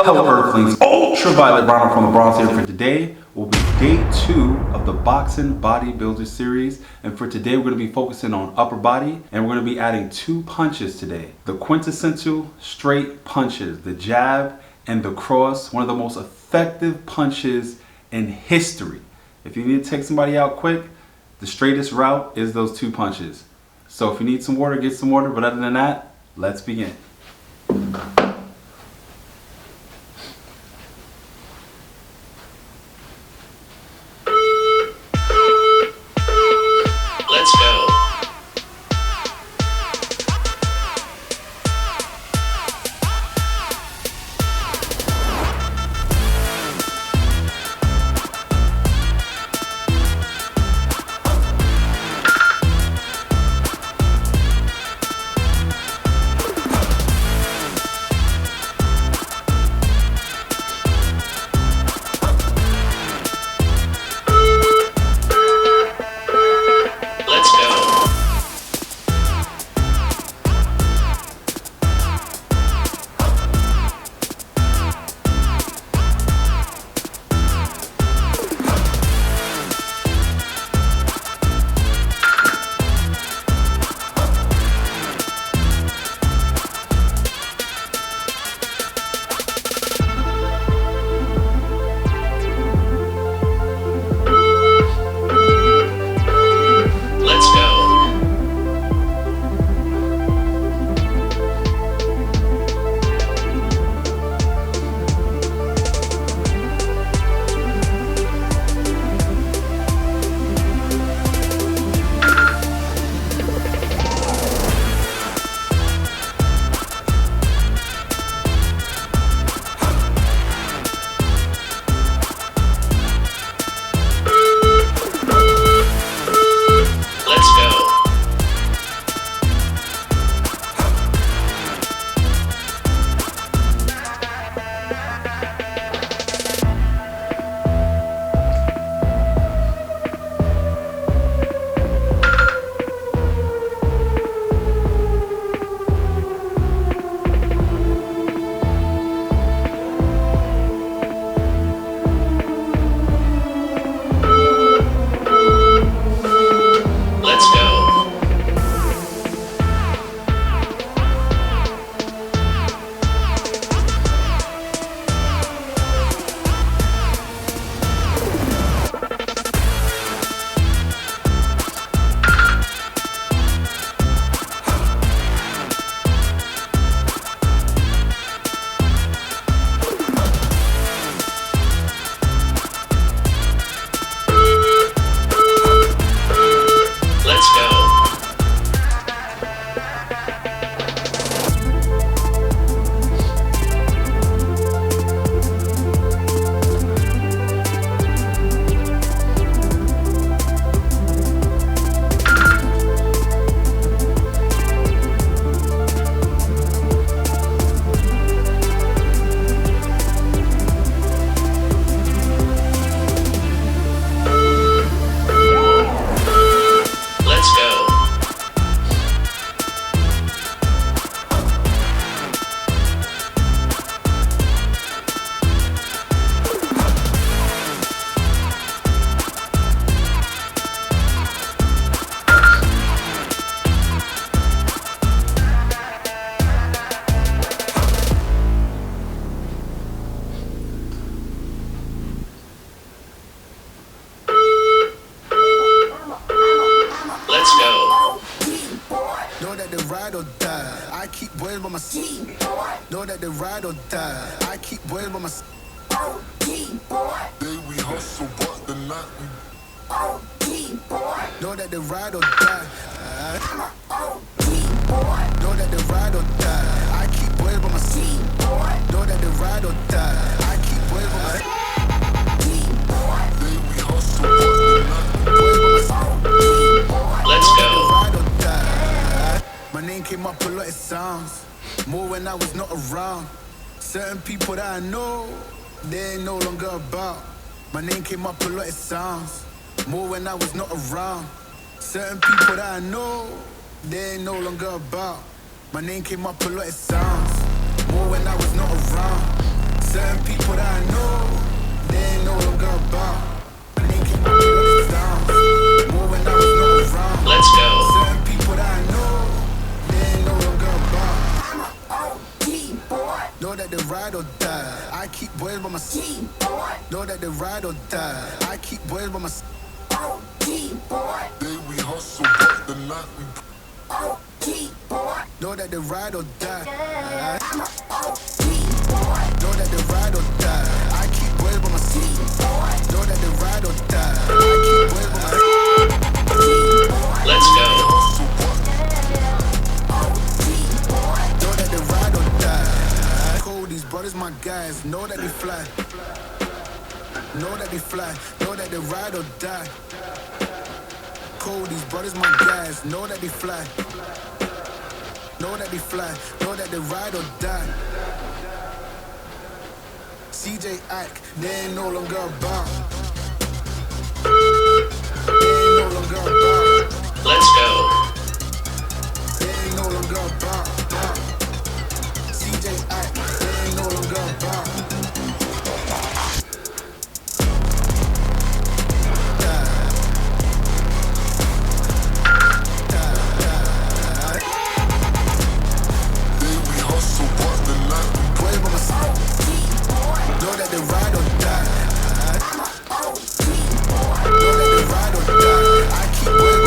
Hello Earthlings, Ultraviolet Ronald from the Bronx here. For today will be day 2 of the Boxing Bodybuilder series, and for today we're going to be focusing on upper body, and we're going to be adding 2 punches today. The quintessential straight punches, the jab and the cross, one of the most effective punches in history. If you need to take somebody out quick, the straightest route is those 2 punches. So if you need some water, get some water, but other than that, let's begin. Let's go. Know that they ride or die. I keep boys by my side. Know that they ride or die. I keep boys by my side. Day we hustle, but the night we Know that they ride or die. Know that they ride or die. I keep boys by my side. Know that they ride or die. I keep boys by my side. day we hustle, but the night Let's go. My name came up a lot of sounds, more when I was not around. Certain people that I know, they ain't no longer about. My name came up a lot of sounds, more when I was not around. Certain people that I know, they ain't no longer about. My name came up a lot of sounds, more when I was not around. ride or die. I keep boys by my side. Know that they ride or die. I keep boys by my side. Day we hustle, but the night we Know that they ride or die. Know that they ride or die. I keep boys by my side. Know that they ride or die. I keep boys by my side. Let's go. Know that they ride or die. Cold, these brothers my guys. Know that they fly. Know that they fly. Know that they ride or die. Cold, these brothers my guys. Know that they fly. Know that they fly. Know that they ride or die. CJ Ike, they ain't no longer about. They ain't no longer about. Let's go. They ain't no longer about. CJ Ike, they ain't no longer about. day we hustle, but the night we Boys by my side. Know that they ride or die. Know that they ride or die. I keep boys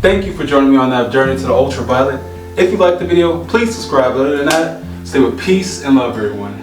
Thank you for joining me on that journey to the ultraviolet. If you liked the video, please subscribe. Other than that, stay with peace and love, everyone.